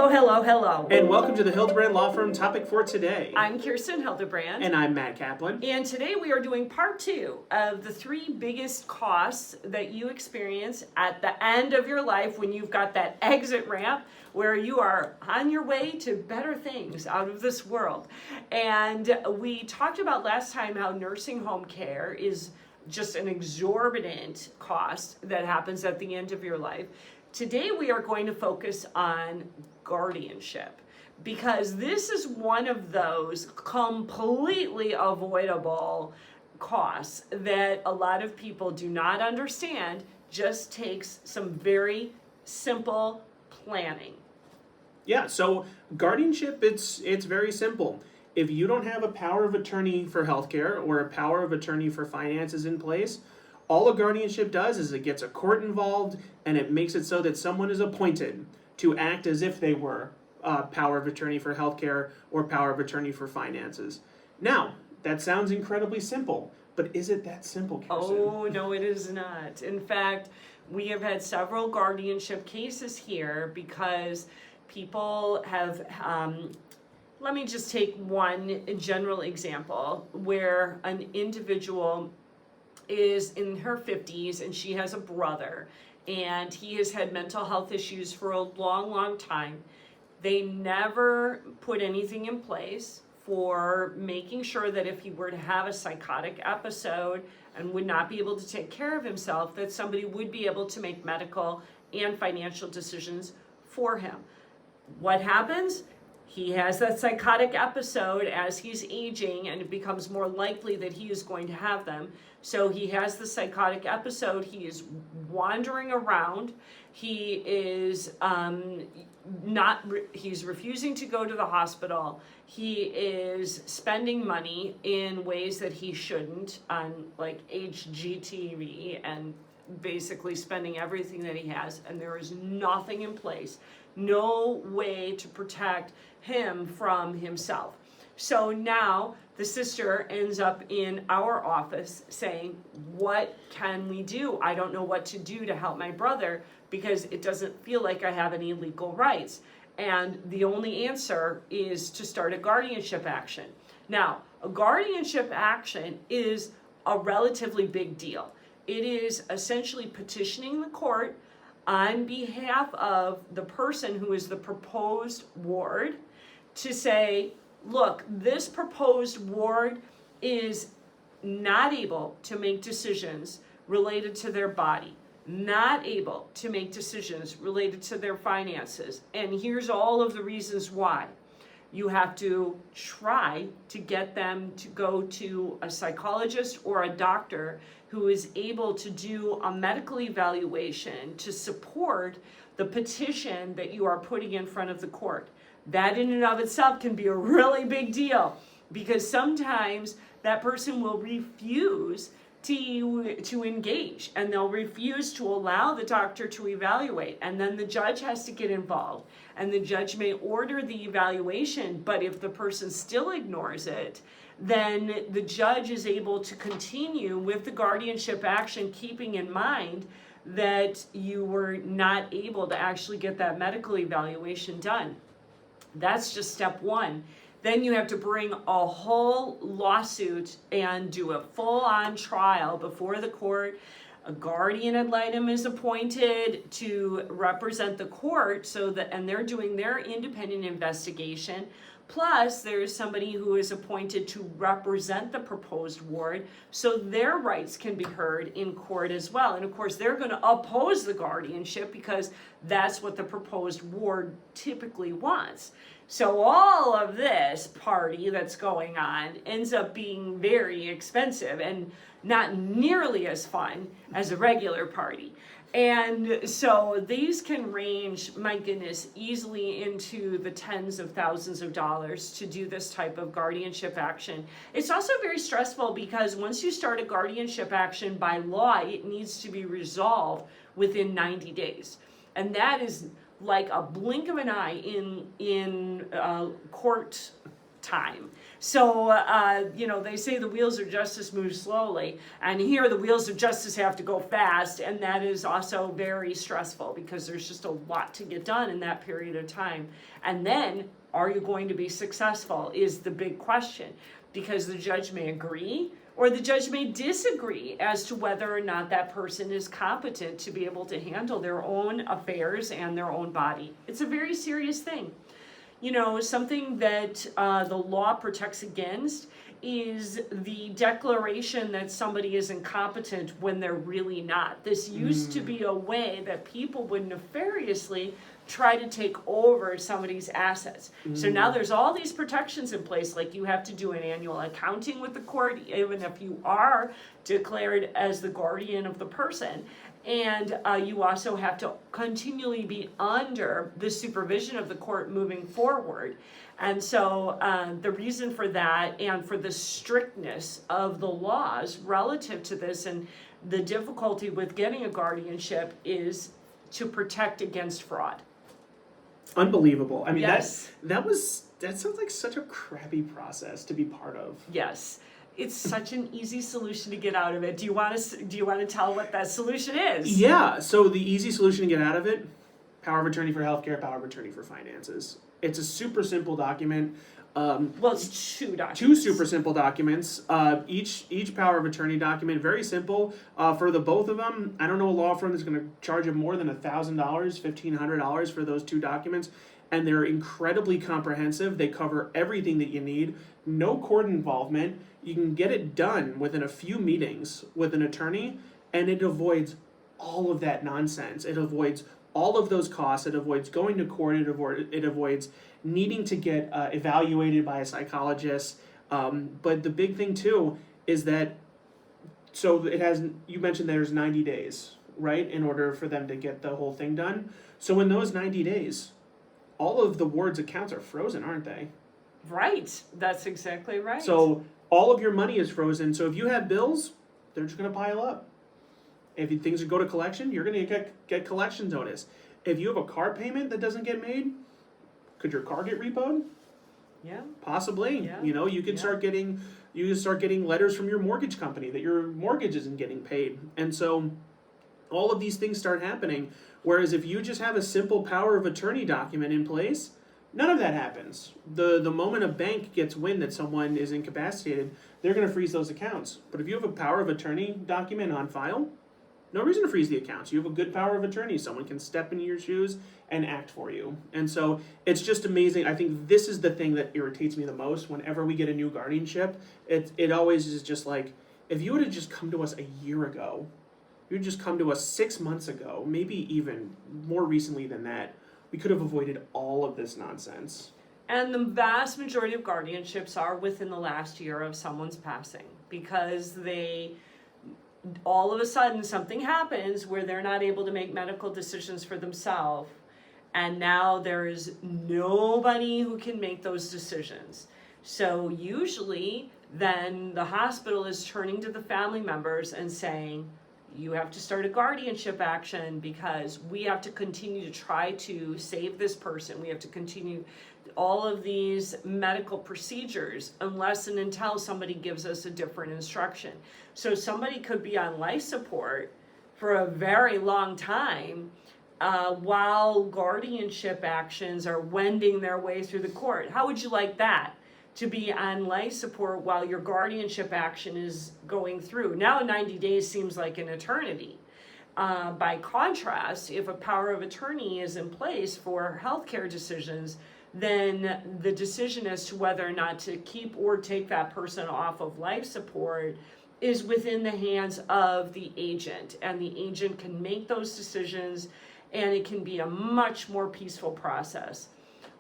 Hello, hello, hello. And welcome to the Hildebrand Law Firm topic for today. I'm Kirsten Hildebrand. And I'm Matt Kaplan. And today we are doing part 2 of the 3 biggest costs that you experience at the end of your life when you've got that exit ramp where you are on your way to better things out of this world. And we talked about last time how nursing home care is just an exorbitant cost that happens at the end of your life. Today we are going to focus on guardianship because this is one of those completely avoidable costs that a lot of people do not understand. Just takes some very simple planning. Yeah, so guardianship, it's very simple. If you don't have a power of attorney for healthcare or a power of attorney for finances in place, all a guardianship does is it gets a court involved and it makes it so that someone is appointed to act as if they were power of attorney for healthcare or power of attorney for finances. Now, that sounds incredibly simple, but is it that simple, Kirsten? Oh, no, it is not. In fact, we have had several guardianship cases here because people have, let me just take one general example where an individual is in her 50s and she has a brother and he has had mental health issues for a long time. They never put anything in place for making sure that if he were to have a psychotic episode and would not be able to take care of himself, that somebody would be able to make medical and financial decisions for him. What happens? He has that psychotic episode as he's aging, and it becomes more likely that he is going to have them. So he has the psychotic episode. He is wandering around. He is he's refusing to go to the hospital. He is spending money in ways that he shouldn't on like HGTV and basically spending everything that he has, and there is nothing in place, no way to protect him from himself. So now the sister ends up in our office saying, what can we do? I don't know what to do to help my brother because it doesn't feel like I have any legal rights. And the only answer is to start a guardianship action. Now, a guardianship action is a relatively big deal. It is essentially petitioning the court on behalf of the person who is the proposed ward to say, look, this proposed ward is not able to make decisions related to their body, not able to make decisions related to their finances. And here's all of the reasons why. You have to try to get them to go to a psychologist or a doctor who is able to do a medical evaluation to support the petition that you are putting in front of the court. That in and of itself can be a really big deal because sometimes that person will refuse to engage and they'll refuse to allow the doctor to evaluate, and then the judge has to get involved and the judge may order the evaluation, but if the person still ignores it, then the judge is able to continue with the guardianship action, keeping in mind that you were not able to actually get that medical evaluation done. That's just step one. Then you have to bring a whole lawsuit and do a full-on trial before the court. A guardian ad litem is appointed to represent the court and they're doing their independent investigation. Plus, there's somebody who is appointed to represent the proposed ward so their rights can be heard in court as well. And of course, they're going to oppose the guardianship because that's what the proposed ward typically wants. So all of this party that's going on ends up being very expensive and not nearly as fun as a regular party. And so these can range, my goodness, easily into the tens of thousands of dollars to do this type of guardianship action. It's also very stressful because once you start a guardianship action by law, it needs to be resolved within 90 days. And that is like a blink of an eye in court time. So, they say the wheels of justice move slowly, and here the wheels of justice have to go fast, and that is also very stressful because there's just a lot to get done in that period of time. And then, are you going to be successful is the big question, because the judge may agree or the judge may disagree as to whether or not that person is competent to be able to handle their own affairs and their own body. It's a very serious thing. Something that the law protects against is the declaration that somebody is incompetent when they're really not. This used to be a way that people would nefariously try to take over somebody's assets. So now there's all these protections in place, like you have to do an annual accounting with the court, even if you are declared as the guardian of the person. And you also have to continually be under the supervision of the court moving forward. And so the reason for that and for the strictness of the laws relative to this and the difficulty with getting a guardianship is to protect against fraud. Unbelievable. I mean, yes. that sounds like such a crappy process to be part of. Yes. It's such an easy solution to get out of it. Do you want to tell what that solution is? Yeah. So the easy solution to get out of it: power of attorney for healthcare, power of attorney for finances. It's a super simple document. It's two documents. Two super simple documents. Each power of attorney document, very simple. For the both of them, I don't know a law firm that's going to charge you more than $1,000, $1,500 for those two documents. And they're incredibly comprehensive. They cover everything that you need. No court involvement. You can get it done within a few meetings with an attorney, and it avoids all of that nonsense. It avoids all of those costs. It avoids going to court. It avoids needing to get evaluated by a psychologist. But the big thing too is that, so you mentioned there's 90 days, right, in order for them to get the whole thing done. So in those 90 days, all of the ward's accounts are frozen, aren't they? Right. That's exactly right. So all of your money is frozen. So if you have bills, they're just going to pile up. If things go to collection, you're going to get collection notice. If you have a car payment that doesn't get made, could your car get repoed? Yeah. Possibly. Yeah. You can start getting letters from your mortgage company that your mortgage isn't getting paid. And so all of these things start happening. Whereas if you just have a simple power of attorney document in place, none of that happens. The moment a bank gets wind that someone is incapacitated, they're going to freeze those accounts. But if you have a power of attorney document on file, no reason to freeze the accounts. You have a good power of attorney. Someone can step into your shoes and act for you. And so it's just amazing. I think this is the thing that irritates me the most whenever we get a new guardianship. It always is just like, if you would have just come to us a year ago, you would just come to us 6 months ago, maybe even more recently than that, we could have avoided all of this nonsense. And the vast majority of guardianships are within the last year of someone's passing, because all of a sudden something happens where they're not able to make medical decisions for themselves, and now there is nobody who can make those decisions. So usually then the hospital is turning to the family members and saying, you have to start a guardianship action because we have to continue to try to save this person. We have to continue all of these medical procedures unless and until somebody gives us a different instruction. So somebody could be on life support for a very long time while guardianship actions are wending their way through the court. How would you like that? To be on life support while your guardianship action is going through. Now 90 days seems like an eternity. By contrast, if a power of attorney is in place for healthcare decisions, then the decision as to whether or not to keep or take that person off of life support is within the hands of the agent, and the agent can make those decisions, and it can be a much more peaceful process.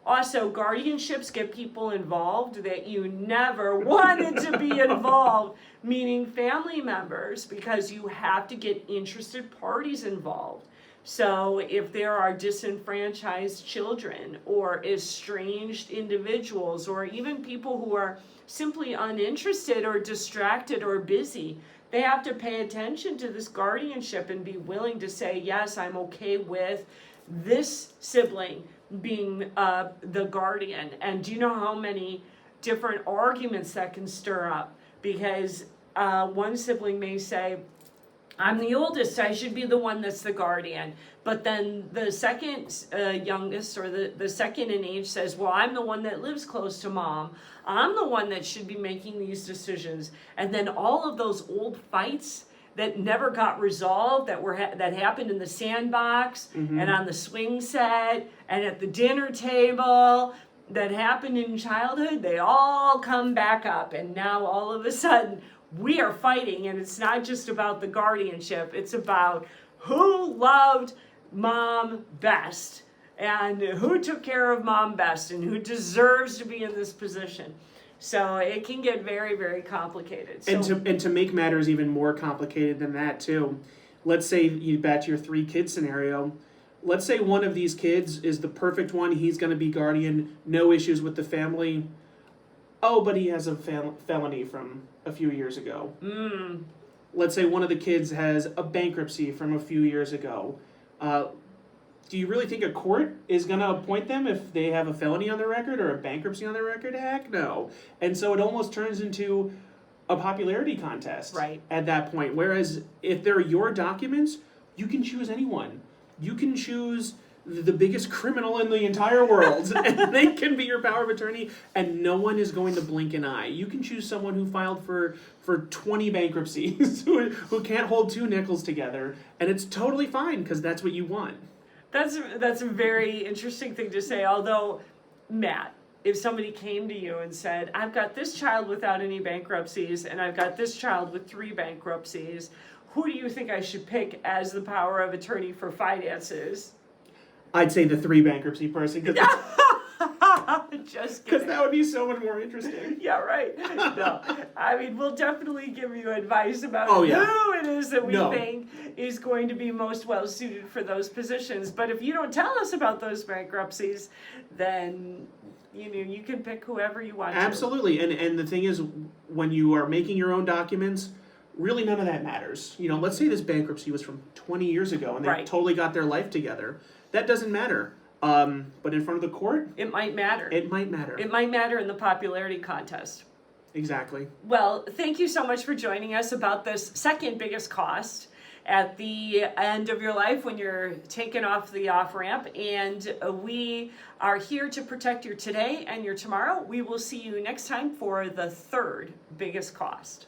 Also, guardianships get people involved that you never wanted to be involved, meaning family members, because you have to get interested parties involved. So if there are disenfranchised children or estranged individuals or even people who are simply uninterested or distracted or busy, they have to pay attention to this guardianship and be willing to say, yes, I'm okay with this sibling being the guardian. And do you know how many different arguments that can stir up, because one sibling may say, I'm the oldest, I should be the one that's the guardian. But then the second youngest, or the second in age, says, well, I'm the one that lives close to mom. I'm the one that should be making these decisions. And then all of those old fights that never got resolved, that happened in the sandbox and on the swing set and at the dinner table, that happened in childhood, they all come back up. And now all of a sudden, we are fighting, and it's not just about the guardianship, it's about who loved mom best, and who took care of mom best, and who deserves to be in this position. So it can get very, very complicated. So, and to make matters even more complicated than that too, let's say you back to your 3 kid scenario. Let's say one of these kids is the perfect one. He's going to be guardian, no issues with the family. Oh, but he has a felony from a few years ago. Let's say one of the kids has a bankruptcy from a few years ago. Do you really think a court is going to appoint them if they have a felony on their record or a bankruptcy on their record? Heck no. And so it almost turns into a popularity contest at that point. Whereas if they're your documents, you can choose anyone. You can choose the biggest criminal in the entire world, and they can be your power of attorney, and no one is going to blink an eye. You can choose someone who filed for 20 bankruptcies, who can't hold 2 nickels together, and it's totally fine, because that's what you want. That's a very interesting thing to say. Although, Matt, if somebody came to you and said, I've got this child without any bankruptcies, and I've got this child with 3 bankruptcies, who do you think I should pick as the power of attorney for finances? I'd say the 3 bankruptcy person, because just kidding. That would be so much more interesting. Yeah, right. No, I mean, we'll definitely give you advice about who it is that we think is going to be most well suited for those positions. But if you don't tell us about those bankruptcies, then you can pick whoever you want. Absolutely, and the thing is, when you are making your own documents, really none of that matters. Let's say this bankruptcy was from 20 years ago, and they totally got their life together. That doesn't matter. But in front of the court, it might matter. It might matter. It might matter in the popularity contest. Exactly. Well, thank you so much for joining us about this second biggest cost at the end of your life when you're taken off the off-ramp. And we are here to protect your today and your tomorrow. We will see you next time for the third biggest cost.